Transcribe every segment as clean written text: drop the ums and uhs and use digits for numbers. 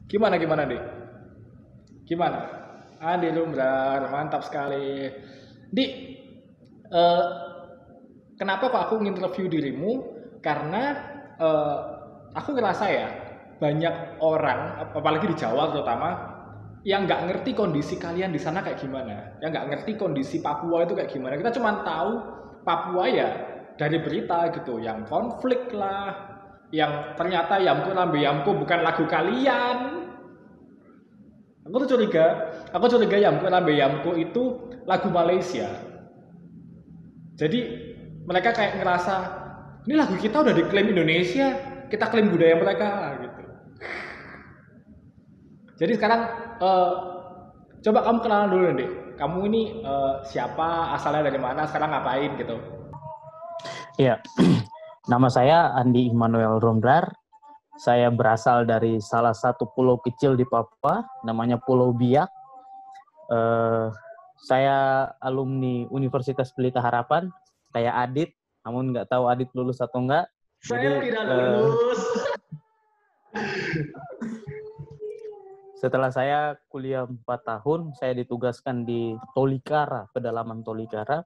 Gimana Dek? Gimana? Adi Lumbrar, mantap sekali. Dik, eh, kenapa kok aku nginterview dirimu? Karena eh, aku ngerasa ya banyak orang, apalagi di Jawa terutama, yang nggak ngerti kondisi kalian di sana kayak gimana, yang nggak ngerti kondisi Papua itu kayak gimana. Kita cuma tahu Papua ya dari berita gitu, yang konflik lah, yang ternyata Yamku Lambe Yamku bukan lagu kalian. Aku curiga Yamku Lambe Yamku itu lagu Malaysia. Jadi mereka kayak ngerasa ini lagu kita udah diklaim Indonesia, kita klaim budaya mereka gitu. Jadi sekarang eh, coba kamu kenalan dulu deh. Kamu ini siapa, asalnya dari mana, sekarang ngapain gitu. Ya, nama saya Andi Immanuel Romdar. Saya berasal dari salah satu pulau kecil di Papua, namanya Pulau Biak. Saya alumni Universitas Pelita Harapan, kayak Adit, namun nggak tahu Adit lulus atau enggak. Saya tidak lulus. Setelah saya kuliah 4 tahun, saya ditugaskan di Tolikara, pedalaman Tolikara.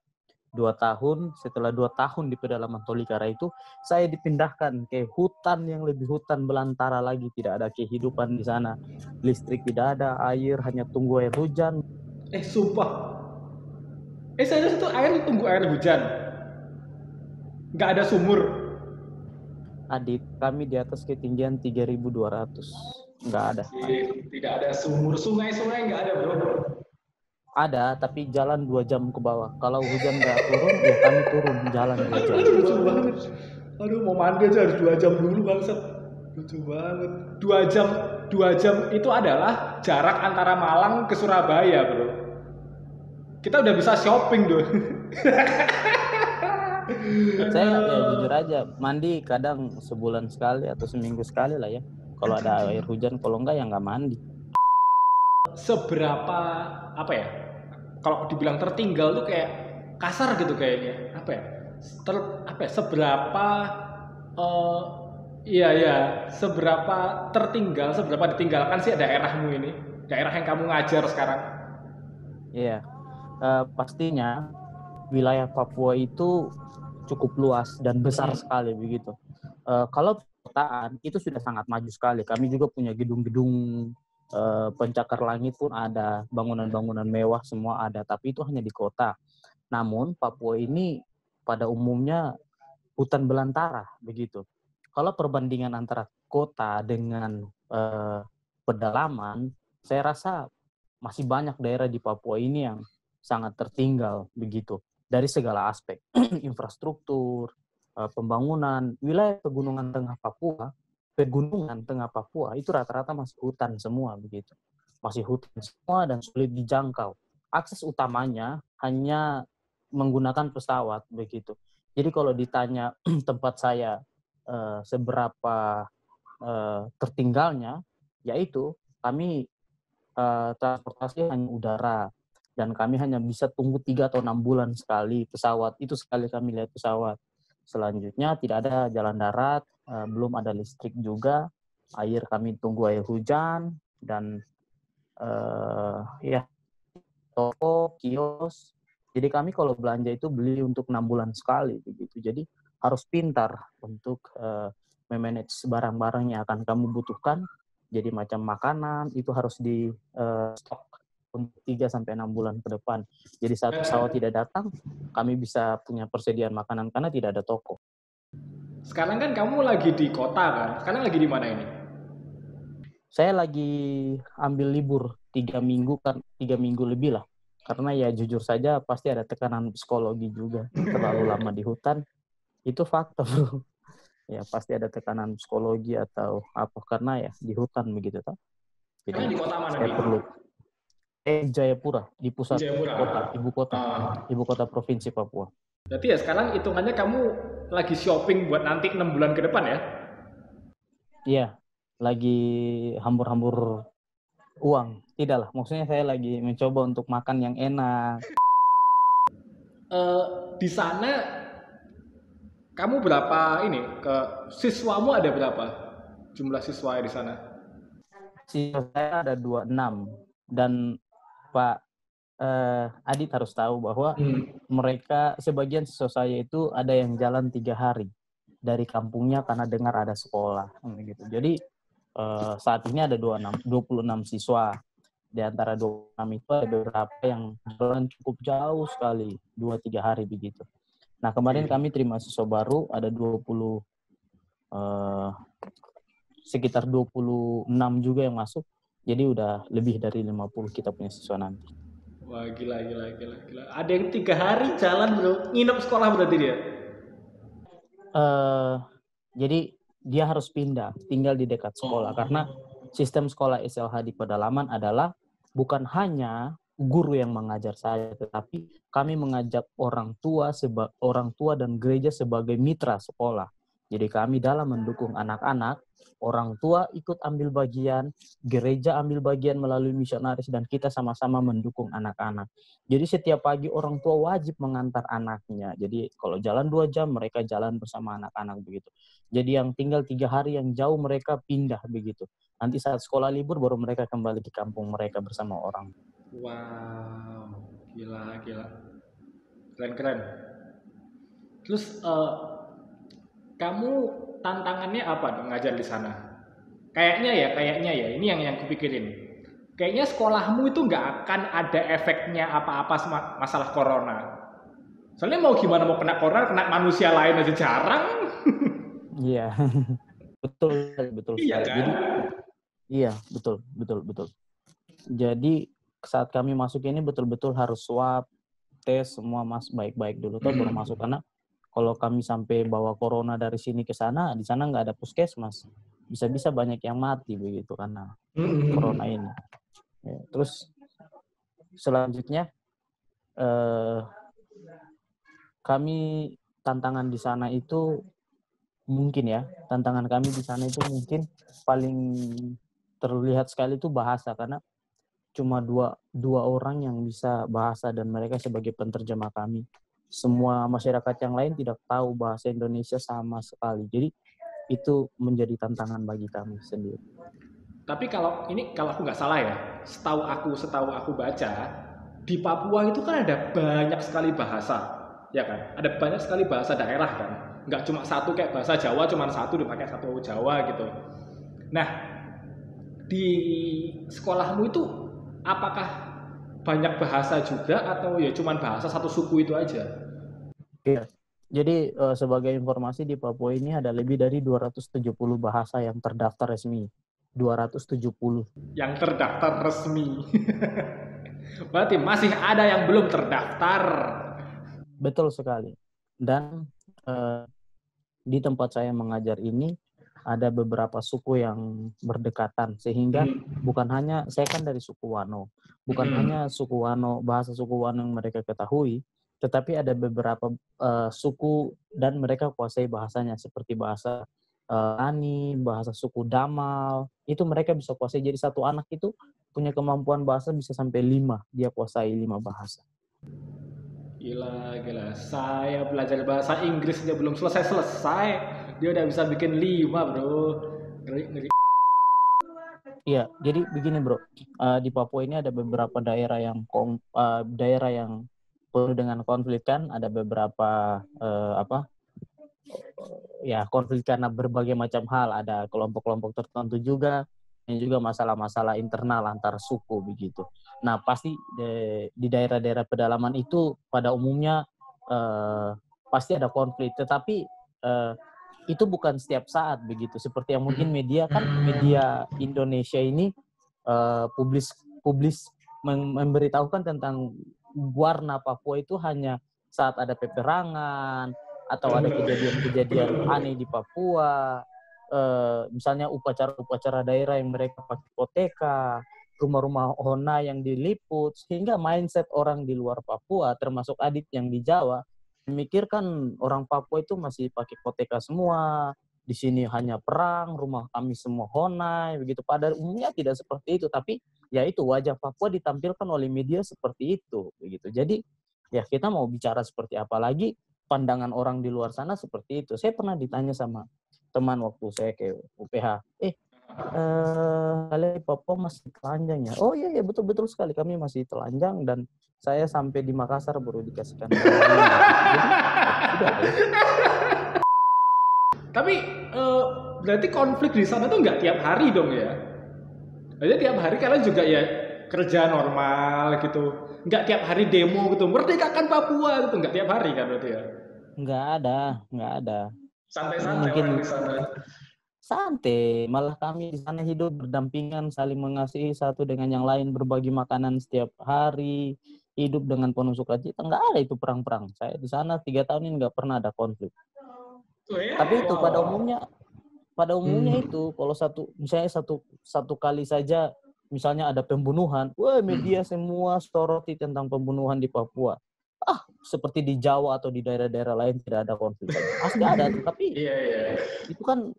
2 tahun, setelah 2 tahun di pedalaman Tolikara itu, saya dipindahkan ke hutan yang lebih hutan belantara lagi. Tidak ada kehidupan di sana. Listrik tidak ada, air hanya tunggu air hujan. Sumpah. Saya itu air tunggu air hujan. Nggak ada sumur. Adit, kami di atas ketinggian 3.200. Nggak ada. Tidak ada sumur. Sungai-sungai nggak ada, bro. Ada, tapi jalan 2 jam ke bawah. Kalau hujan nggak turun, ya kami turun jalan 2 jam. Lucu banget. Aduh, mau mandi aja harus 2 jam dulu, bangsat. Lucu banget. 2 jam itu adalah jarak antara Malang ke Surabaya, bro. Kita udah bisa shopping tuh. Saya ya jujur aja, mandi kadang sebulan sekali atau seminggu sekali lah ya. Kalau ada air hujan, kalau enggak ya nggak mandi. Seberapa apa ya? Kalau dibilang tertinggal tuh kayak kasar gitu kayaknya. Apa ya? Seberapa eh iya ya, seberapa tertinggal, seberapa ditinggalkan sih daerahmu ini? Daerah yang kamu ngajar sekarang. Iya, pastinya wilayah Papua itu cukup luas dan besar sekali begitu. Kalau perkotaan itu sudah sangat maju sekali. Kami juga punya gedung-gedung pencakar langit pun ada, bangunan-bangunan mewah semua ada, tapi itu hanya di kota. Namun Papua ini pada umumnya hutan belantara begitu. Kalau perbandingan antara kota dengan pedalaman, saya rasa masih banyak daerah di Papua ini yang sangat tertinggal begitu dari segala aspek. Infrastruktur, pembangunan, wilayah pegunungan tengah Papua itu rata-rata masih hutan semua begitu. Masih hutan semua dan sulit dijangkau. Akses utamanya hanya menggunakan pesawat begitu. Jadi kalau ditanya tempat saya seberapa tertinggalnya, yaitu kami transportasi hanya udara dan kami hanya bisa tunggu 3 atau 6 bulan sekali pesawat. Itu sekali kami lihat pesawat. Selanjutnya tidak ada jalan darat, belum ada listrik juga. Air kami tunggu air hujan dan ya toko, kios. Jadi kami kalau belanja itu beli untuk 6 bulan sekali begitu. Jadi harus pintar untuk memanage barang-barang yang akan kamu butuhkan. Jadi macam makanan itu harus di stok untuk 3 sampai 6 bulan ke depan. Jadi saat pesawat tidak datang, kami bisa punya persediaan makanan karena tidak ada toko. Sekarang kan kamu lagi di kota kan? Sekarang lagi di mana ini? Saya lagi ambil libur 3 minggu kan, 3 minggu lebih lah. Karena ya jujur saja pasti ada tekanan psikologi juga. Terlalu lama di hutan, itu fakta bro. Ya pasti ada tekanan psikologi atau apa karena ya di hutan begitu toh. Jadi Sekarang di kota mana saya nih? perlu Jayapura di pusat Jayapura. kota, ibu kota provinsi Papua. Berarti ya sekarang hitungannya kamu lagi shopping buat nanti 6 bulan ke depan ya? Iya, lagi hambur-hambur uang. Tidak lah, maksudnya saya lagi mencoba untuk makan yang enak. Di sana kamu berapa ini ke siswamu ada berapa jumlah siswa di sana? siswa saya ada 26 dan Pak Adit harus tahu bahwa mereka sebagian siswa saya itu ada yang jalan 3 hari dari kampungnya karena dengar ada sekolah gitu. Jadi saat ini ada 26 siswa. Di antara 26 itu ada beberapa yang jalan cukup jauh sekali, 2-3 hari begitu. Nah, kemarin kami terima siswa baru ada 20 sekitar 26 juga yang masuk. Jadi udah lebih dari 50 kita punya siswa nanti. Wah, gila. Ada yang 3 hari jalan bro, nginep sekolah berarti dia? Jadi dia harus pindah, tinggal di dekat sekolah. Karena sistem sekolah SLH di Pedalaman adalah bukan hanya guru yang mengajar saya, tetapi kami mengajak orang tua dan gereja sebagai mitra sekolah. Jadi kami dalam mendukung anak-anak, orang tua ikut ambil bagian, gereja ambil bagian melalui misionaris, dan kita sama-sama mendukung anak-anak. Jadi setiap pagi orang tua wajib mengantar anaknya. Jadi kalau jalan 2 jam, mereka jalan bersama anak-anak begitu. Jadi yang tinggal 3 hari yang jauh mereka pindah begitu. Nanti saat sekolah libur baru mereka kembali ke kampung mereka bersama orang. Wow, gila. Keren. Terus kamu tantangannya apa ngajar di sana? Kayaknya ya, ini yang kupikirin. Kayaknya sekolahmu itu nggak akan ada efeknya apa-apa masalah corona. Soalnya mau gimana mau kena corona, kena manusia lain aja jarang. Iya, betul Iya sekali. kan? Jadi, iya, betul. Jadi saat kami masuk ini betul-betul harus swab, tes semua baik-baik dulu tuh baru masuk, karena kalau kami sampai bawa corona dari sini ke sana, di sana nggak ada puskesmas, bisa-bisa banyak yang mati begitu karena corona ini. Ya, terus selanjutnya kami tantangan di sana itu tantangan kami di sana itu mungkin paling terlihat sekali itu bahasa, karena cuma dua orang yang bisa bahasa dan mereka sebagai penerjemah kami. Semua masyarakat yang lain tidak tahu bahasa Indonesia sama sekali. Jadi itu menjadi tantangan bagi kami sendiri. Tapi kalau aku nggak salah ya, setahu aku baca, di Papua itu kan ada banyak sekali bahasa, ya kan? Ada banyak sekali bahasa daerah kan? Nggak cuma satu kayak bahasa Jawa, cuma satu dipakai satu Jawa gitu. Nah, di sekolahmu itu apakah banyak bahasa juga atau ya cuma bahasa satu suku itu aja? Iya. Jadi sebagai informasi di Papua ini ada lebih dari 270 bahasa yang terdaftar resmi. 270. Yang terdaftar resmi. Berarti masih ada yang belum terdaftar. Betul sekali. Dan di tempat saya mengajar ini ada beberapa suku yang berdekatan, sehingga bukan hanya, saya kan dari suku Wano, bukan hanya suku Wano, bahasa suku Wano yang mereka ketahui, tetapi ada beberapa suku dan mereka kuasai bahasanya, seperti bahasa Ani, bahasa suku Damal, itu mereka bisa kuasai. Jadi satu anak itu punya kemampuan bahasa bisa sampai 5, dia kuasai 5 bahasa. Gila. Saya belajar bahasa Inggris aja belum selesai. Dia udah bisa bikin 5, bro. Ngeri. Iya, jadi begini bro, di Papua ini ada beberapa daerah yang penuh dengan konflik kan, ada beberapa konflik karena berbagai macam hal, ada kelompok-kelompok tertentu juga, dan juga masalah-masalah internal antar suku begitu. Nah pasti di daerah-daerah pedalaman itu pada umumnya pasti ada konflik, tetapi itu bukan setiap saat begitu. Seperti yang mungkin media Indonesia ini publis memberitahukan tentang warna Papua itu hanya saat ada peperangan atau ada kejadian-kejadian aneh di Papua. Misalnya upacara daerah yang mereka pakai koteka, rumah-rumah Hona yang diliput, sehingga mindset orang di luar Papua, termasuk Adit yang di Jawa, memikirkan orang Papua itu masih pakai koteka semua, di sini hanya perang, rumah kami semua Honai, begitu. Pada umumnya tidak seperti itu, tapi ya itu wajah Papua ditampilkan oleh media seperti itu, begitu. Jadi ya kita mau bicara seperti apa lagi, pandangan orang di luar sana seperti itu. Saya pernah ditanya sama teman waktu saya ke UPH, Kalian di Papua masih telanjang ya? Oh iya, betul sekali. Kami masih telanjang dan saya sampai di Makassar baru dikasihkan baju begitu. Jadi ya sudah deh. Tapi berarti konflik di sana tuh nggak tiap hari dong ya? Jadi tiap hari kalian juga ya kerja normal gitu. Nggak tiap hari demo gitu. Merdekakan Papua gitu. Nggak tiap hari kan berarti ya? Nggak ada. Santai-santai orang Mungkin di sana. santai, malah kami di sana hidup berdampingan, saling mengasihi satu dengan yang lain, berbagi makanan setiap hari, hidup dengan penuh sukacita. Nggak ada itu perang-perang. Saya di sana 3 tahun ini nggak pernah ada konflik. Oh ya? Tapi itu Wow. pada umumnya Hmm. itu kalau misalnya satu kali saja misalnya ada pembunuhan, wah media semua soroti tentang pembunuhan di Papua. Seperti di Jawa atau di daerah-daerah lain tidak ada konflik. Pasti ada, tapi Iya, iya. itu kan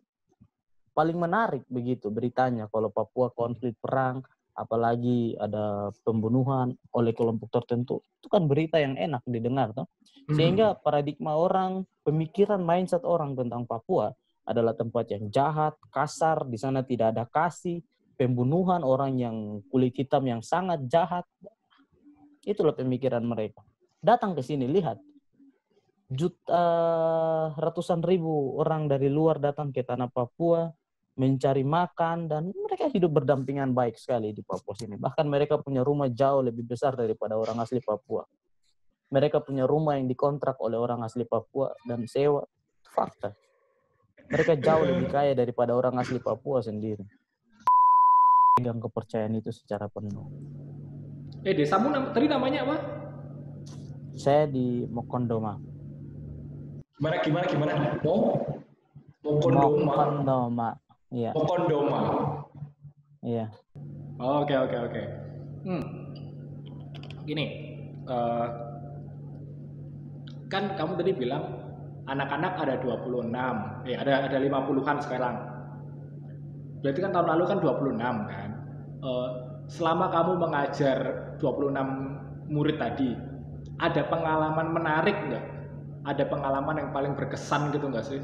paling menarik begitu beritanya kalau Papua konflik perang, apalagi ada pembunuhan oleh kelompok tertentu. Itu kan berita yang enak didengar toh. Sehingga paradigma orang, pemikiran mindset orang tentang Papua adalah tempat yang jahat, kasar, di sana tidak ada kasih, pembunuhan orang yang kulit hitam yang sangat jahat. Itulah pemikiran mereka. Datang ke sini lihat ratusan ribu orang dari luar datang ke tanah Papua mencari makan dan mereka hidup berdampingan baik sekali di Papua sini. Bahkan mereka punya rumah jauh lebih besar daripada orang asli Papua. Mereka punya rumah yang dikontrak oleh orang asli Papua dan sewa. Fakta. Mereka jauh lebih kaya daripada orang asli Papua sendiri. Pegang kepercayaan itu secara penuh. Desamu tadi namanya apa? Saya di Mokondoma. Gimana? Mokondoma. Mokondoma. Iya. Mokondoma. Iya. Oke. Gini, eh, kan kamu tadi bilang anak-anak ada 26, ada 50-an sekarang. Berarti kan tahun lalu kan 26 kan. Eh, Selama kamu mengajar 26 murid tadi, ada pengalaman menarik nggak? Ada pengalaman yang paling berkesan gitu nggak sih?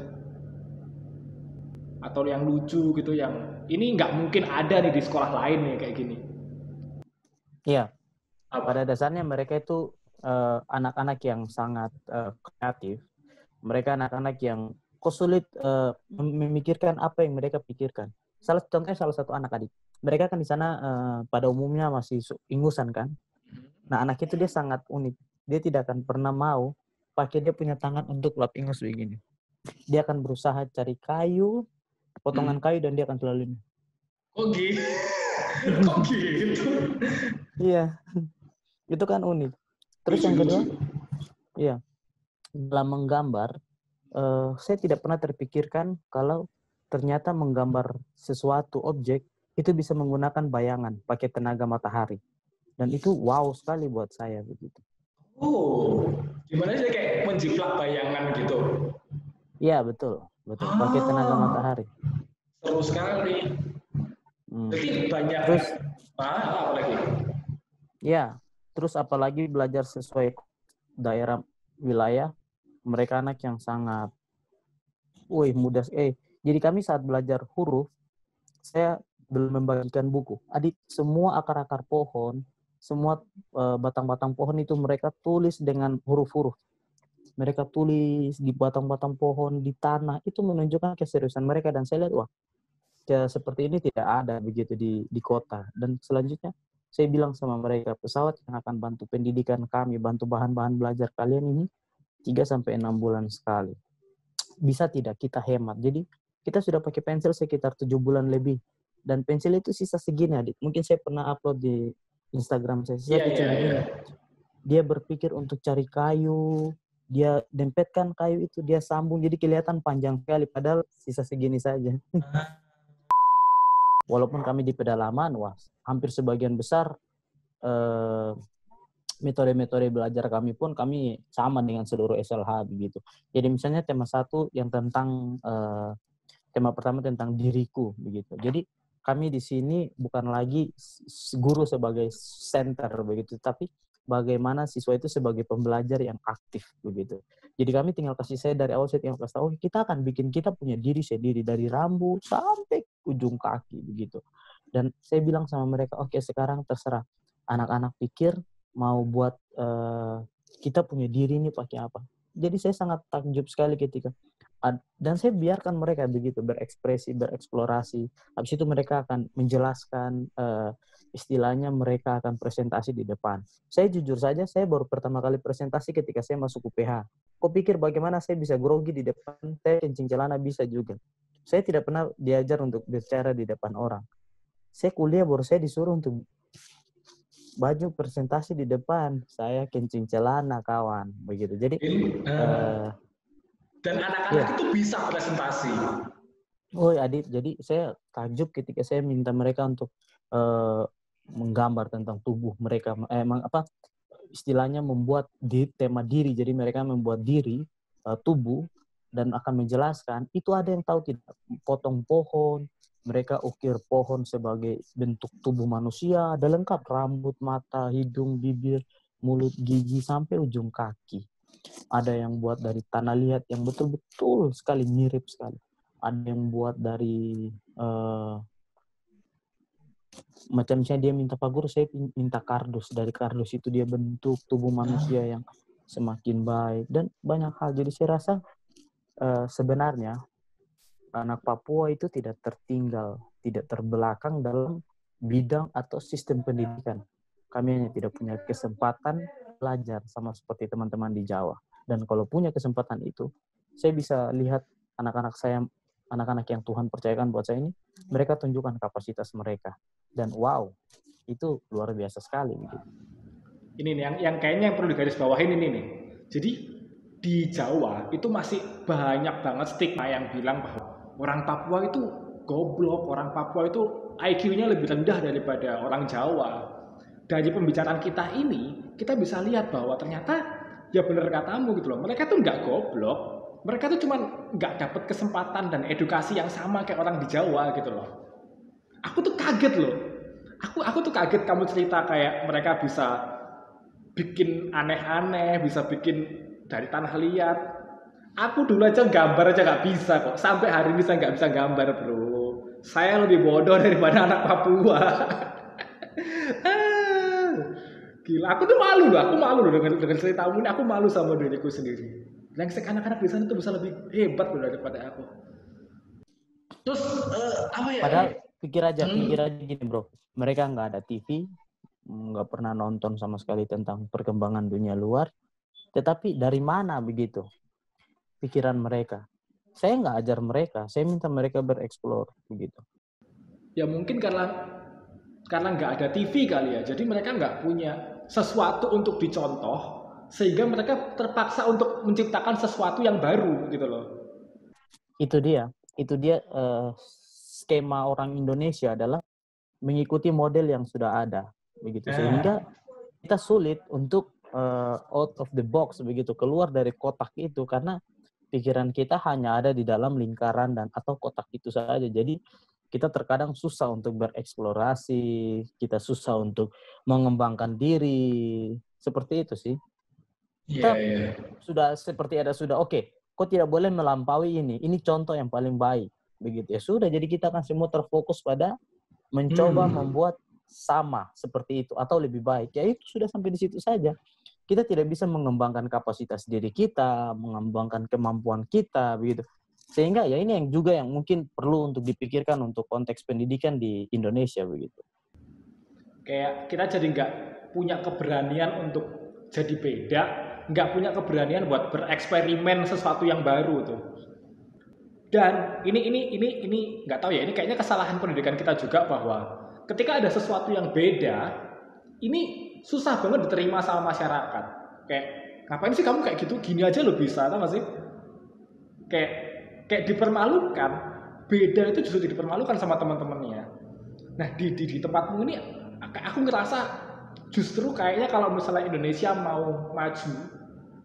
Atau yang lucu gitu yang ini nggak mungkin ada nih di sekolah lain nih kayak gini. Iya. Pada Apa? dasarnya mereka itu anak-anak yang sangat kreatif. Mereka anak-anak yang kok sulit memikirkan apa yang mereka pikirkan. Contohnya salah satu anak adik. Mereka kan di sana pada umumnya masih ingusan kan. Nah anak itu dia sangat unik. Dia tidak akan pernah mau pakai dia punya tangan untuk lap ingus begini. Dia akan berusaha cari kayu, potongan kayu dan dia akan selalu ini. Oh gitu. Kok gitu? Iya, itu kan unik. Terus yang kedua, iya, dalam menggambar, saya tidak pernah terpikirkan kalau ternyata menggambar sesuatu objek itu bisa menggunakan bayangan pakai tenaga matahari. Dan itu wow sekali buat saya begitu. Oh, gimana sih kayak menjiplak bayangan gitu? Iya, betul. Pakai tenaga matahari. Seru sekali. Jadi banyak Terus apa lagi? ya, terus apalagi belajar sesuai daerah wilayah, mereka anak yang sangat mudah. Jadi kami saat belajar huruf, saya belum membagikan buku. Adik, semua akar-akar pohon, semua batang-batang pohon itu mereka tulis dengan huruf-huruf. Mereka tulis di batang-batang pohon, di tanah. Itu menunjukkan keseriusan mereka. Dan saya lihat, wah, seperti ini tidak ada begitu di kota. Dan selanjutnya, saya bilang sama mereka, pesawat yang akan bantu pendidikan kami, bantu bahan-bahan belajar kalian ini, 3-6 bulan sekali. Bisa tidak kita hemat? Jadi, kita sudah pakai pensil sekitar 7 bulan lebih. Dan pensil itu sisa segini, adik. Mungkin saya pernah upload di Instagram saya. Sisa kecil begini. Dia berpikir untuk cari kayu, dia dempetkan kayu itu, dia sambung, jadi kelihatan panjang sekali, padahal sisa segini saja. Walaupun kami di pedalaman, wah, hampir sebagian besar metode-metode belajar kami pun kami sama dengan seluruh SLH begitu. Jadi misalnya tema 1 yang tentang tema pertama tentang diriku begitu. Jadi kami di sini bukan lagi guru sebagai center begitu, tapi bagaimana siswa itu sebagai pembelajar yang aktif begitu. Jadi kami tinggal kasih, saya dari awal saya tinggal kasih tahu, kita akan bikin kita punya diri sendiri dari rambut sampai ujung kaki begitu. Dan saya bilang sama mereka, oke, sekarang terserah anak-anak pikir mau buat kita punya diri ini pakai apa. Jadi saya sangat takjub sekali ketika dan saya biarkan mereka begitu berekspresi, bereksplorasi. Habis itu mereka akan menjelaskan, istilahnya mereka akan presentasi di depan. Saya jujur saja, saya baru pertama kali presentasi ketika saya masuk UPH. Kok pikir bagaimana saya bisa grogi di depan, saya kencing celana bisa juga. Saya tidak pernah diajar untuk bicara di depan orang. Saya kuliah baru saya disuruh untuk baju presentasi di depan, saya kencing celana kawan, begitu. Jadi dan anak-anak itu bisa presentasi. Oh Adit, jadi saya takjub ketika saya minta mereka untuk menggambar tentang tubuh mereka, istilahnya membuat tema diri. Jadi mereka membuat diri, tubuh, dan akan menjelaskan. Itu ada yang tahu tidak, potong pohon, mereka ukir pohon sebagai bentuk tubuh manusia, ada lengkap rambut, mata, hidung, bibir, mulut, gigi, sampai ujung kaki. Ada yang buat dari tanah liat yang betul-betul sekali mirip sekali. Ada yang buat dari macam misalnya dia minta Pak Guru, saya minta kardus. Dari kardus itu dia bentuk tubuh manusia yang semakin baik dan banyak hal. Jadi saya rasa sebenarnya anak Papua itu tidak tertinggal, tidak terbelakang dalam bidang atau sistem pendidikan. Kami hanya tidak punya kesempatan belajar sama seperti teman-teman di Jawa. Dan kalau punya kesempatan itu, saya bisa lihat anak-anak saya, anak-anak yang Tuhan percayakan buat saya ini, mereka tunjukkan kapasitas mereka. Dan wow, itu luar biasa sekali. Gitu. Ini nih, yang kayaknya yang perlu digarisbawahin ini nih. Jadi di Jawa itu masih banyak banget stigma yang bilang bahwa orang Papua itu goblok, orang Papua itu IQ-nya lebih rendah daripada orang Jawa. Dari pembicaraan kita ini, kita bisa lihat bahwa ternyata ya benar katamu gitu loh. Mereka tuh nggak goblok, mereka tuh cuma nggak dapat kesempatan dan edukasi yang sama kayak orang di Jawa gitu loh. Aku tuh kaget loh. Aku tuh kaget kamu cerita kayak mereka bisa bikin aneh-aneh, bisa bikin dari tanah liat. Aku dulu aja gambar aja nggak bisa kok. Sampai hari ini saya nggak bisa gambar bro. Saya lebih bodoh daripada anak Papua. Gila, aku tuh malu loh dengan ceritamu ini. Aku malu sama diriku sendiri. Yang anak-anak di sana tuh bisa lebih hebat loh daripada aku. Terus apa ya? Padahal pikir aja gini bro. Mereka nggak ada TV, nggak pernah nonton sama sekali tentang perkembangan dunia luar. Tetapi dari mana begitu pikiran mereka? Saya nggak ajar mereka, saya minta mereka bereksplor begitu. Ya mungkin karena nggak ada TV kali ya. Jadi mereka nggak punya sesuatu untuk dicontoh, sehingga mereka terpaksa untuk menciptakan sesuatu yang baru gitu loh. Itu dia skema orang Indonesia adalah mengikuti model yang sudah ada begitu, sehingga kita sulit untuk out of the box begitu, keluar dari kotak itu, karena pikiran kita hanya ada di dalam lingkaran dan atau kotak itu saja. Jadi kita terkadang susah untuk bereksplorasi, kita susah untuk mengembangkan diri, seperti itu sih. Kita sudah seperti oke, kok tidak boleh melampaui ini contoh yang paling baik, begitu ya sudah. Jadi kita akan semua terfokus pada mencoba membuat sama seperti itu atau lebih baik, ya itu sudah sampai di situ saja. Kita tidak bisa mengembangkan kapasitas diri kita, mengembangkan kemampuan kita, begitu. Sehingga ya ini yang juga yang mungkin perlu untuk dipikirkan untuk konteks pendidikan di Indonesia begitu. Kayak kita jadi nggak punya keberanian untuk jadi beda, nggak punya keberanian buat bereksperimen sesuatu yang baru tuh. Dan ini nggak tahu ya, ini kayaknya kesalahan pendidikan kita juga, bahwa ketika ada sesuatu yang beda, ini susah banget diterima sama masyarakat. Kayak ngapain sih kamu kayak gitu, gini aja lo bisa, tau gak sih? Kayak dipermalukan. Beda itu justru dipermalukan sama teman-temannya. Nah di tempatmu ini aku ngerasa justru kayaknya kalau misalnya Indonesia mau maju,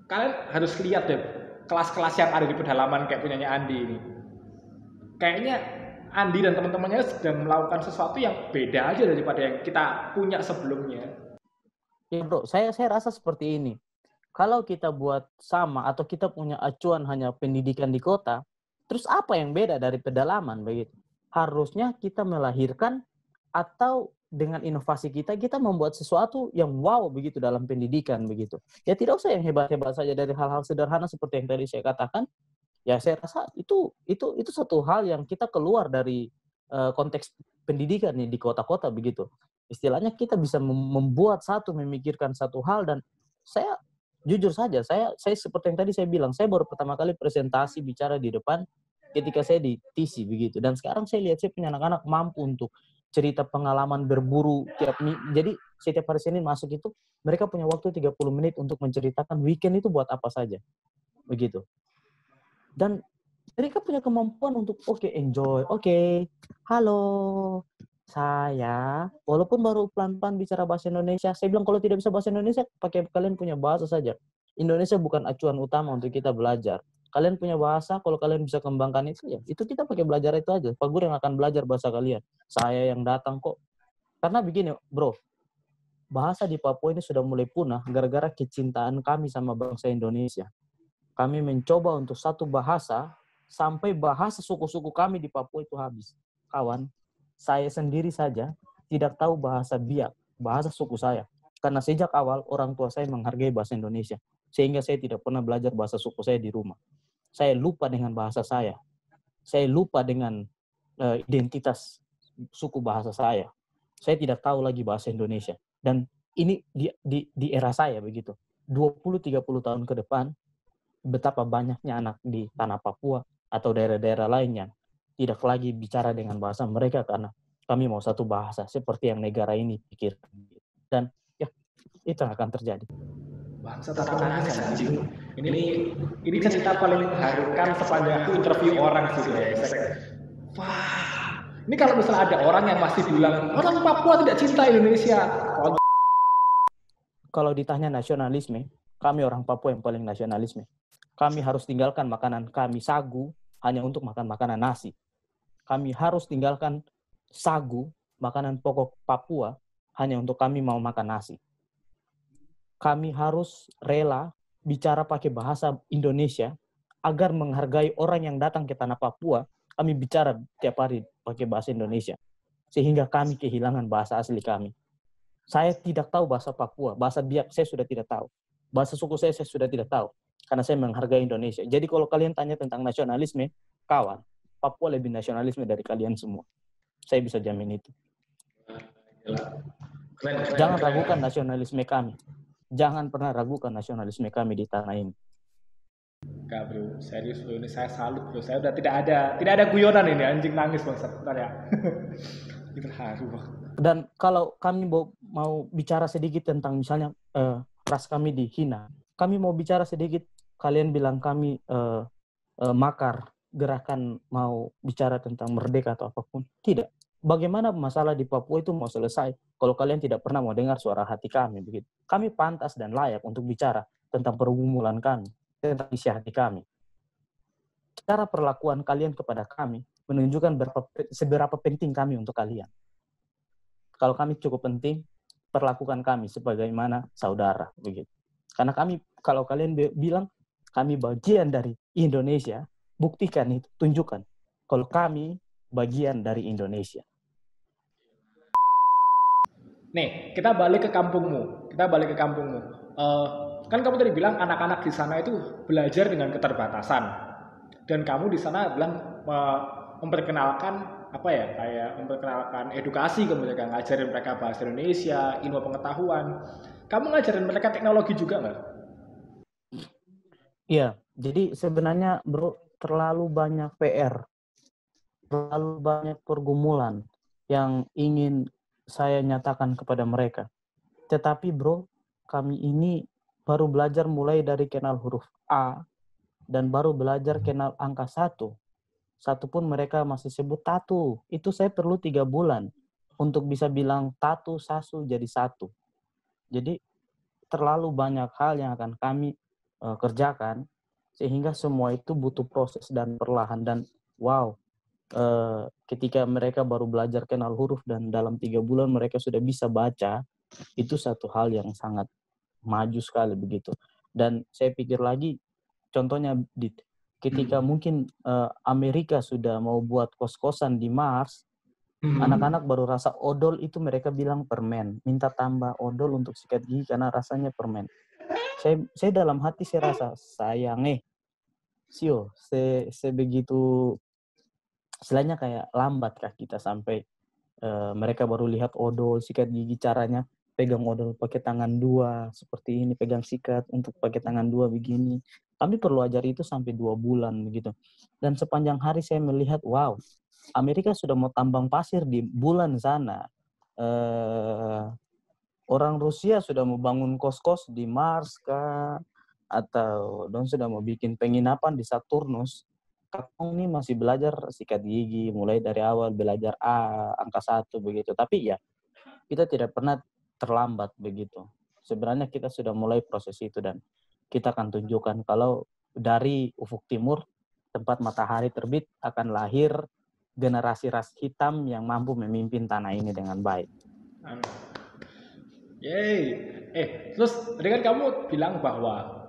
kalian harus lihat deh kelas-kelas yang ada di pedalaman kayak punyanya Andi ini. Kayaknya Andi dan teman-temannya sedang melakukan sesuatu yang beda aja daripada yang kita punya sebelumnya. Ya bro, saya rasa seperti ini. Kalau kita buat sama atau kita punya acuan hanya pendidikan di kota, terus apa yang beda dari pedalaman begitu? Harusnya kita melahirkan atau dengan inovasi kita membuat sesuatu yang wow begitu dalam pendidikan begitu. Ya tidak usah yang hebat-hebat saja, dari hal-hal sederhana seperti yang tadi saya katakan. Ya saya rasa itu satu hal yang kita keluar dari konteks pendidikan nih di kota-kota begitu. Istilahnya kita bisa membuat memikirkan satu hal. Dan saya jujur saja, saya seperti yang tadi saya bilang, saya baru pertama kali presentasi bicara di depan ketika saya di TC begitu. Dan sekarang saya lihat saya punya anak-anak mampu untuk cerita pengalaman berburu jadi setiap hari Senin masuk itu mereka punya waktu 30 menit untuk menceritakan weekend itu buat apa saja begitu. Dan mereka punya kemampuan untuk enjoy. Halo, saya walaupun baru pelan-pelan bicara bahasa Indonesia, saya bilang kalau tidak bisa bahasa Indonesia, pakai kalian punya bahasa saja. Indonesia bukan acuan utama untuk kita belajar. Kalian punya bahasa, kalau kalian bisa kembangkan itu, ya itu kita pakai belajar itu aja. Pak Guru yang akan belajar bahasa kalian. Saya yang datang kok. Karena begini, bro, bahasa di Papua ini sudah mulai punah gara-gara kecintaan kami sama bangsa Indonesia. Kami mencoba untuk satu bahasa, sampai bahasa suku-suku kami di Papua itu habis. Kawan, saya sendiri saja tidak tahu bahasa Biak, bahasa suku saya. Karena sejak awal orang tua saya menghargai bahasa Indonesia. Sehingga saya tidak pernah belajar bahasa suku saya di rumah. Saya lupa dengan bahasa saya. Saya lupa dengan identitas suku bahasa saya. Saya tidak tahu lagi bahasa Indonesia. Dan ini di era saya begitu. 20-30 tahun ke depan, betapa banyaknya anak di tanah Papua atau daerah-daerah lainnya tidak lagi bicara dengan bahasa mereka karena kami mau satu bahasa seperti yang negara ini pikirkan. Dan ya, itu akan terjadi. Bangsa tak nangis anjing. Ini cerita paling mengharukan sepanjang aku interview orang sih guys. Wah, ini kalau misalnya ada orang yang masih bilang orang Papua tidak cinta Indonesia. Kalau ditanya nasionalisme, kami orang Papua yang paling nasionalisme. Kami harus tinggalkan makanan kami sagu hanya untuk makan makanan nasi. Kami harus tinggalkan sagu, makanan pokok Papua, hanya untuk kami mau makan nasi. Kami harus rela bicara pakai bahasa Indonesia agar menghargai orang yang datang ke tanah Papua. Kami bicara tiap hari pakai bahasa Indonesia. Sehingga kami kehilangan bahasa asli kami. Saya tidak tahu bahasa Papua, bahasa Biak saya sudah tidak tahu. Bahasa suku saya sudah tidak tahu. Karena saya menghargai Indonesia. Jadi kalau kalian tanya tentang nasionalisme, kawan, Papua lebih nasionalisme dari kalian semua. Saya bisa jamin itu. Jangan ragukan nasionalisme kami. Jangan pernah ragukan nasionalisme kami di tanah ini. Enggak bro, serius bro, ini saya salut bro. Saya udah tidak ada guyonan ini, anjing nangis bang. Bentar ya. Itu haru bang. Dan kalau kami mau bicara sedikit tentang misalnya ras kami dihina, kami mau bicara sedikit, kalian bilang kami makar, gerakan mau bicara tentang merdeka atau apapun. Tidak. Bagaimana masalah di Papua itu mau selesai kalau kalian tidak pernah mau dengar suara hati kami begitu. Kami pantas dan layak untuk bicara tentang pergumulan kami, tentang isi hati kami. Cara perlakuan kalian kepada kami menunjukkan seberapa penting kami untuk kalian. Kalau kami cukup penting, perlakukan kami sebagaimana saudara begitu. Karena kami, kalau kalian bilang kami bagian dari Indonesia, buktikan itu, tunjukkan kalau kami bagian dari Indonesia. Nih, kita balik ke kampungmu. Kan kamu tadi bilang anak-anak di sana itu belajar dengan keterbatasan. Dan kamu di sana bilang memperkenalkan memperkenalkan edukasi ke mereka, ngajarin mereka bahasa Indonesia, ilmu pengetahuan. Kamu ngajarin mereka teknologi juga nggak? Iya, jadi sebenarnya bro, terlalu banyak PR, terlalu banyak pergumulan yang ingin saya nyatakan kepada mereka. Tetapi bro, kami ini baru belajar mulai dari kenal huruf A dan baru belajar kenal angka 1. Satu pun mereka masih sebut tatu. Itu saya perlu 3 bulan untuk bisa bilang tatu, sasu jadi 1. Jadi terlalu banyak hal yang akan kami kerjakan sehingga semua itu butuh proses dan perlahan. Dan wow, ketika mereka baru belajar kenal huruf dan dalam 3 bulan mereka sudah bisa baca, Itu satu hal yang sangat maju sekali begitu. Dan saya pikir lagi, contohnya ketika mungkin Amerika sudah mau buat kos-kosan di Mars, anak-anak baru rasa odol itu mereka bilang permen, minta tambah odol untuk sikat gigi karena rasanya permen. Saya dalam hati saya rasa sayang sio, sebegitu istilahnya kayak lambat kah kita sampai mereka baru lihat odol sikat gigi caranya pegang odol pakai tangan dua seperti ini, pegang sikat untuk pakai tangan dua begini. Kami perlu ajari itu sampai 2 bulan begitu. Dan sepanjang hari saya melihat, wow, Amerika sudah mau tambang pasir di bulan sana. Orang Rusia sudah mau bangun kos-kos di Mars kah? Atau dong sudah mau bikin penginapan di Saturnus. Kakong ini masih belajar sikat gigi, mulai dari awal belajar angka 1 begitu. Tapi ya, kita tidak pernah terlambat begitu. Sebenarnya kita sudah mulai proses itu dan kita akan tunjukkan kalau dari ufuk timur, tempat matahari terbit, akan lahir generasi ras hitam yang mampu memimpin tanah ini dengan baik. Yeay. Terus tadi kan kamu bilang bahwa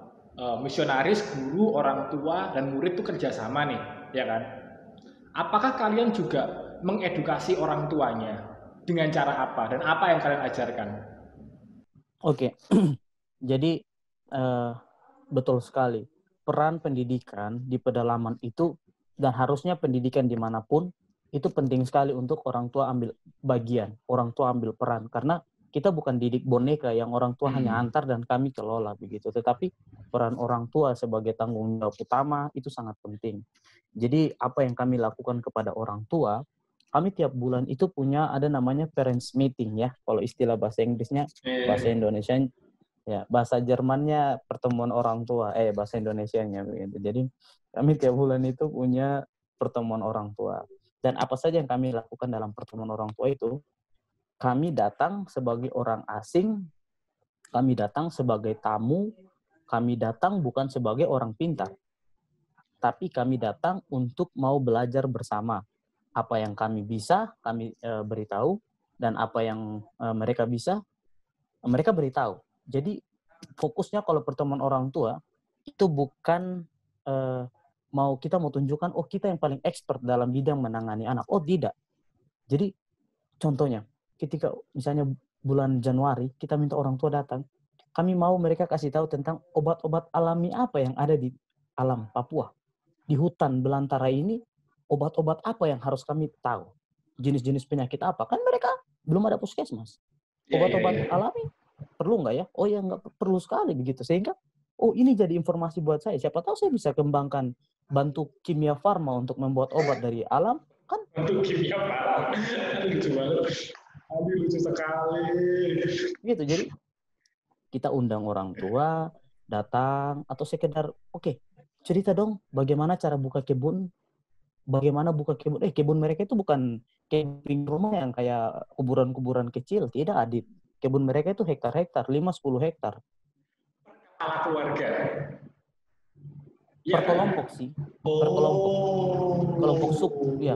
misionaris, guru, orang tua, dan murid itu kerjasama nih, ya kan? Apakah kalian juga mengedukasi orang tuanya dengan cara apa? Dan apa yang kalian ajarkan? Oke, jadi betul sekali. Peran pendidikan di pedalaman itu, dan harusnya pendidikan dimanapun, itu penting sekali untuk orang tua ambil bagian, orang tua ambil peran. Karena kita bukan didik boneka yang orang tua hanya antar dan kami kelola begitu. Tetapi peran orang tua sebagai tanggung jawab utama itu sangat penting. Jadi apa yang kami lakukan kepada orang tua, kami tiap bulan itu punya ada namanya parents meeting ya. Kalau istilah bahasa Inggrisnya, bahasa Indonesia ya, bahasa Jermannya pertemuan orang tua, bahasa Indonesianya begitu. Jadi kami tiap bulan itu punya pertemuan orang tua. Dan apa saja yang kami lakukan dalam pertemuan orang tua itu, kami datang sebagai orang asing, kami datang sebagai tamu, kami datang bukan sebagai orang pintar. Tapi kami datang untuk mau belajar bersama. Apa yang kami bisa, kami beritahu. Dan apa yang mereka bisa, mereka beritahu. Jadi fokusnya kalau pertemuan orang tua, itu bukan kita mau tunjukkan, kita yang paling expert dalam bidang menangani anak. Oh tidak. Jadi contohnya, ketika misalnya bulan Januari, kita minta orang tua datang, kami mau mereka kasih tahu tentang obat-obat alami apa yang ada di alam Papua. Di hutan belantara ini, obat-obat apa yang harus kami tahu. Jenis-jenis penyakit apa. Kan mereka belum ada puskesmas. Obat-obat alami perlu nggak ya? Oh ya, nggak perlu sekali begitu. Sehingga, ini jadi informasi buat saya. Siapa tahu saya bisa kembangkan bantu kimia farma untuk membuat obat dari alam. Kan? Bantu kimia farma. Lucu banget. Lucu sekali. Gitu, jadi kita undang orang tua, datang, atau sekedar, cerita dong bagaimana cara buka kebun, bagaimana buka kebun. Kebun mereka itu bukan kebun rumah yang kayak kuburan-kuburan kecil, tidak Adit. Kebun mereka itu hektar-hektar, 5-10 hektar. Ala keluarga. Per kelompok sih, per kelompok. Kelompok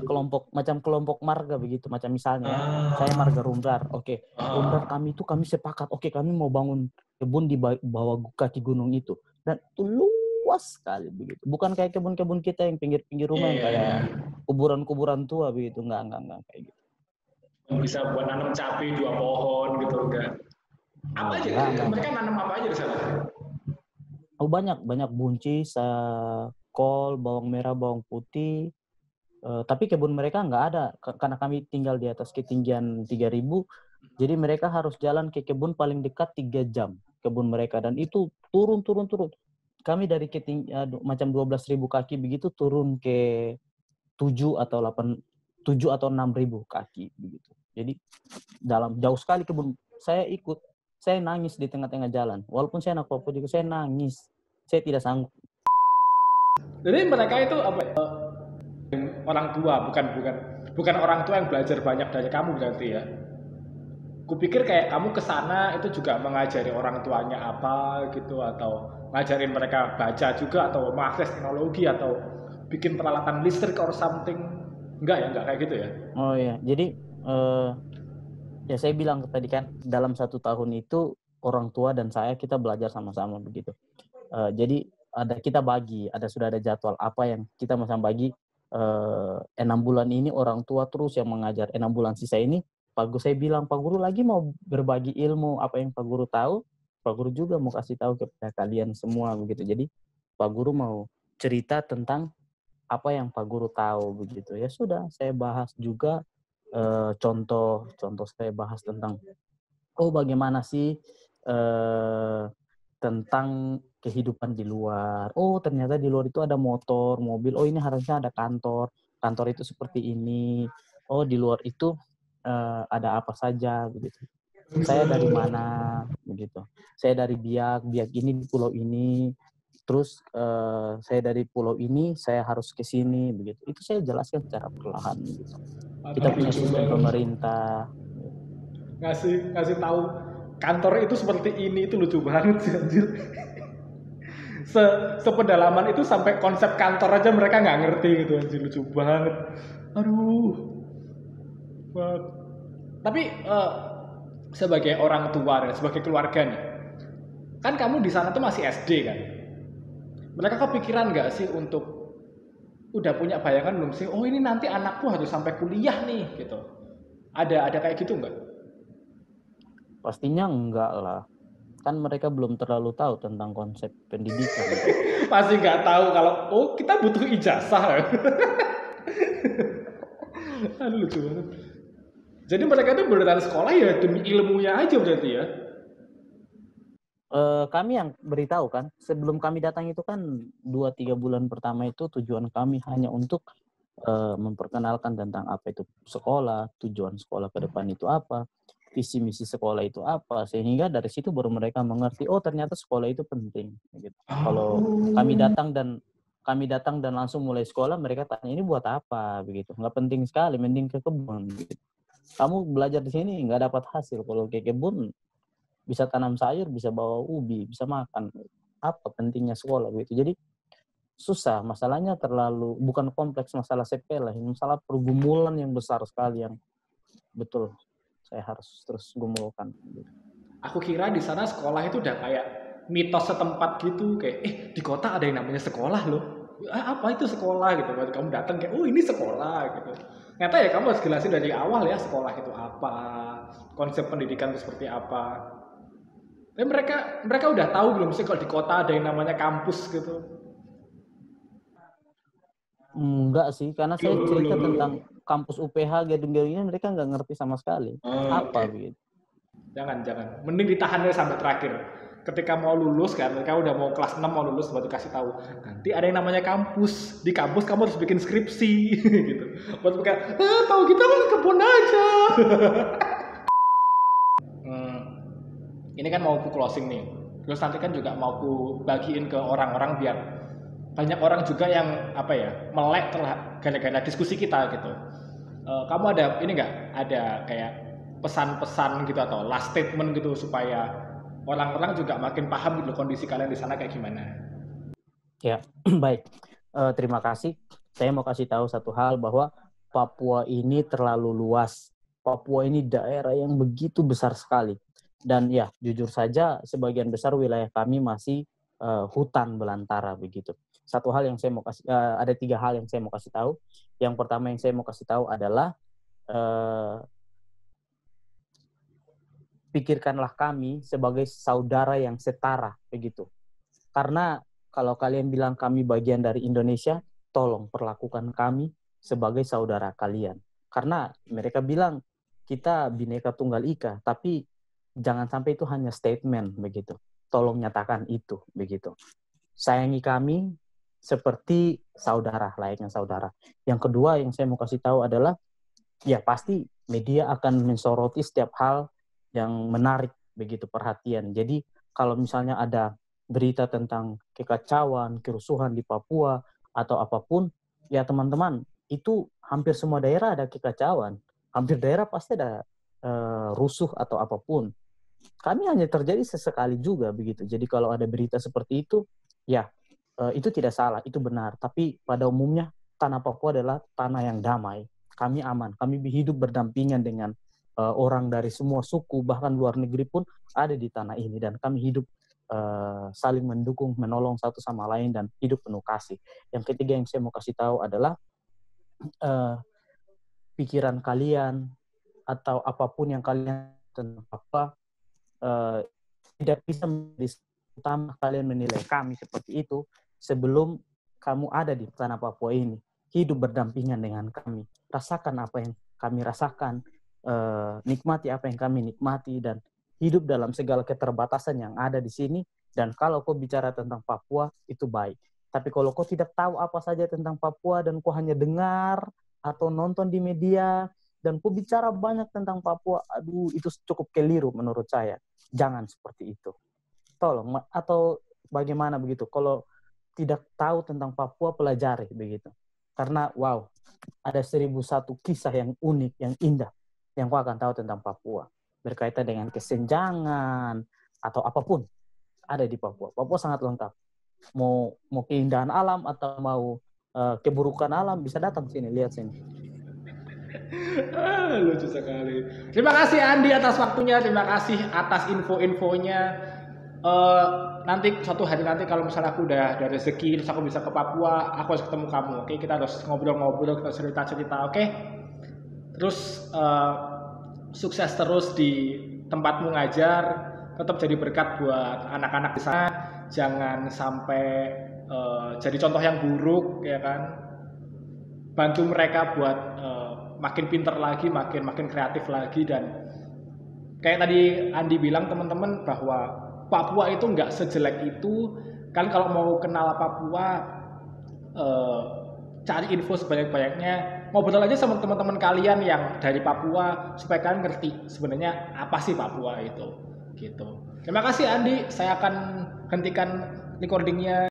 kelompok macam kelompok marga begitu, macam misalnya saya marga Rumbar. Rumbar kami sepakat, kami mau bangun kebun di bawah kaki gunung itu. Dan itu luas sekali begitu. Bukan kayak kebun-kebun kita yang pinggir-pinggir rumah yang kayak kuburan-kuburan tua begitu, enggak kayak gitu. Bisa buat nanam cabai 2 pohon gitu enggak. Apa aja? Mereka nanam apa aja di sana? Banyak buncis, kol, bawang merah, bawang putih. Tapi kebun mereka nggak ada karena kami tinggal di atas ketinggian 3.000. Jadi mereka harus jalan ke kebun paling dekat 3 jam kebun mereka, dan itu turun. Kami dari macam 12.000 kaki begitu turun ke 7 atau 6.000 kaki begitu. Jadi jauh sekali kebun. Saya nangis di tengah-tengah jalan. Walaupun saya anak Papua juga, saya nangis. Saya tidak sanggup. Jadi mereka itu orang tua, bukan orang tua yang belajar banyak dari kamu berarti ya. Kupikir kayak kamu kesana itu juga mengajari orang tuanya apa gitu, atau ngajarin mereka baca juga, atau mengakses teknologi, atau bikin peralatan listrik or something. Enggak kayak gitu ya? Oh iya, jadi Ya saya bilang tadi kan, dalam 1 tahun itu orang tua dan saya kita belajar sama-sama begitu. Jadi sudah ada jadwal apa yang kita masang bagi, 6 bulan ini orang tua terus yang mengajar, 6 bulan sisa ini Pak Guru, saya bilang, "Pak Guru lagi mau berbagi ilmu, apa yang Pak Guru tahu, Pak Guru juga mau kasih tahu kepada kalian semua," begitu. Jadi Pak Guru mau cerita tentang apa yang Pak Guru tahu begitu. Ya sudah, saya bahas juga, contoh saya bahas tentang, bagaimana sih, tentang kehidupan di luar. Oh, ternyata di luar itu ada motor, mobil. Oh, ini harusnya ada kantor. Kantor itu seperti ini. Oh, di luar itu, ada apa saja begitu. Saya dari mana begitu. Saya dari Biak, Biak ini di pulau ini. Terus, saya dari pulau ini, saya harus ke sini begitu. Itu saya jelaskan secara perlahan gitu. Kita punya sistem pemerintah. Ngasih tahu kantor itu seperti ini, itu lucu banget sih anjir. Sepedalaman itu sampai konsep kantor aja mereka nggak ngerti gitu anjir, lucu banget. Aduh. Wah. Tapi sebagai orang tua dan sebagai keluarga nih, kan kamu di sana tuh masih SD kan? Mereka kepikiran nggak sih untuk udah punya bayangan belum sih? Oh ini nanti anakku harus sampai kuliah nih gitu. Ada kayak gitu nggak? Pastinya enggak lah. Kan mereka belum terlalu tahu tentang konsep pendidikan. Masih nggak tahu kalau kita butuh ijazah. Aduh lucu banget. Jadi mereka itu beneran sekolah ya demi ilmunya aja berarti ya? Kami yang beritahu kan, sebelum kami datang itu kan 2-3 bulan pertama itu tujuan kami hanya untuk memperkenalkan tentang apa itu sekolah, tujuan sekolah ke depan itu apa, visi misi sekolah itu apa, sehingga dari situ baru mereka mengerti, oh ternyata sekolah itu penting gitu. Kalau kami datang dan langsung mulai sekolah, mereka tanya ini buat apa begitu. Nggak penting sekali, mending ke kebun gitu. Kamu belajar di sini nggak dapat hasil, kalau ke kebun bisa tanam sayur, bisa bawa ubi, bisa makan. Apa pentingnya sekolah gitu. Jadi susah, masalahnya bukan kompleks masalah sepele, masalah pergumulan yang besar sekali yang betul saya harus terus gumulkan. Aku kira di sana sekolah itu udah kayak mitos setempat gitu, kayak di kota ada yang namanya sekolah loh. Apa itu sekolah gitu? Waktu kamu datang kayak ini sekolah gitu. Ternyata ya kamu harus jelasin dari awal ya sekolah itu apa, konsep pendidikan itu seperti apa. Tapi mereka udah tahu belum sih kalau di kota ada yang namanya kampus gitu? Enggak sih, karena saya cerita tentang kampus UPH, gedung-gedungnya mereka nggak ngerti sama sekali. Apa begitu? Jangan. Mending ditahan deh sampai terakhir. Ketika mau lulus kan, mereka udah mau kelas 6 mau lulus, baru kasih tahu. Nanti ada yang namanya kampus. Di kampus kamu harus bikin skripsi gitu. Buat mereka, tahu kita kan kebun aja. Ini kan mau ku closing nih. Terus nanti kan juga mau ku bagiin ke orang-orang biar banyak orang juga yang melek gara-gara diskusi kita gitu. Kamu ada ini nggak? Ada kayak pesan-pesan gitu atau last statement gitu supaya orang-orang juga makin paham gitu kondisi kalian di sana kayak gimana? Ya, baik. Terima kasih. Saya mau kasih tahu satu hal bahwa Papua ini terlalu luas. Papua ini daerah yang begitu besar sekali. Dan ya, jujur saja sebagian besar wilayah kami masih hutan belantara begitu. Ada 3 hal yang saya mau kasih tahu. Yang pertama yang saya mau kasih tahu adalah pikirkanlah kami sebagai saudara yang setara begitu. Karena kalau kalian bilang kami bagian dari Indonesia, tolong perlakukan kami sebagai saudara kalian. Karena mereka bilang kita Bhinneka Tunggal Ika, tapi jangan sampai itu hanya statement begitu. Tolong nyatakan itu begitu. Sayangi kami seperti saudara, layaknya saudara. Yang kedua yang saya mau kasih tahu adalah, ya pasti media akan mensoroti setiap hal yang menarik begitu perhatian. Jadi kalau misalnya ada berita tentang kekacauan, kerusuhan di Papua atau apapun, ya teman-teman, itu hampir semua daerah ada kekacauan. Hampir daerah pasti ada rusuh atau apapun. Kami hanya terjadi sesekali juga begitu. Jadi kalau ada berita seperti itu, ya itu tidak salah, itu benar. Tapi pada umumnya tanah Papua adalah tanah yang damai. Kami aman, kami hidup berdampingan dengan orang dari semua suku, bahkan luar negeri pun ada di tanah ini. Dan kami hidup saling mendukung, menolong satu sama lain, dan hidup penuh kasih. Yang ketiga yang saya mau kasih tahu adalah pikiran kalian atau apapun yang kalian tentang Papua tidak bisa menjadi utama kalian menilai kami seperti itu sebelum kamu ada di tanah Papua ini. Hidup berdampingan dengan kami. Rasakan apa yang kami rasakan, nikmati apa yang kami nikmati, dan hidup dalam segala keterbatasan yang ada di sini. Dan kalau kau bicara tentang Papua, itu baik. Tapi kalau kau tidak tahu apa saja tentang Papua dan kau hanya dengar atau nonton di media dan kau bicara banyak tentang Papua, aduh, itu cukup keliru menurut saya. Jangan seperti itu. Tolong, atau bagaimana begitu? Kalau tidak tahu tentang Papua, pelajari begitu. Karena wow, ada 1001 kisah yang unik, yang indah, yang kau akan tahu tentang Papua. Berkaitan dengan kesenjangan, atau apapun, ada di Papua. Papua sangat lengkap. Mau keindahan alam, atau mau keburukan alam, bisa datang sini, lihat sini. Lucu sekali. Terima kasih Andi atas waktunya, terima kasih atas info-infonya. Nanti suatu hari nanti kalau misalnya aku udah ada rezeki terus aku bisa ke Papua, aku harus ketemu kamu. Oke, kita harus ngobrol-ngobrol, kita cerita-cerita. Oke. Terus sukses terus di tempatmu ngajar, tetap jadi berkat buat anak-anak di sana. Jangan sampai jadi contoh yang buruk, ya kan? Bantu mereka buat makin pinter lagi, makin kreatif lagi. Dan kayak tadi Andi bilang teman-teman bahwa Papua itu nggak sejelek itu. Kan kalau mau kenal Papua, cari info sebanyak-banyaknya. Ngobrol aja sama teman-teman kalian yang dari Papua supaya kalian ngerti sebenarnya apa sih Papua itu. Gitu. Terima kasih Andi, saya akan hentikan recordingnya.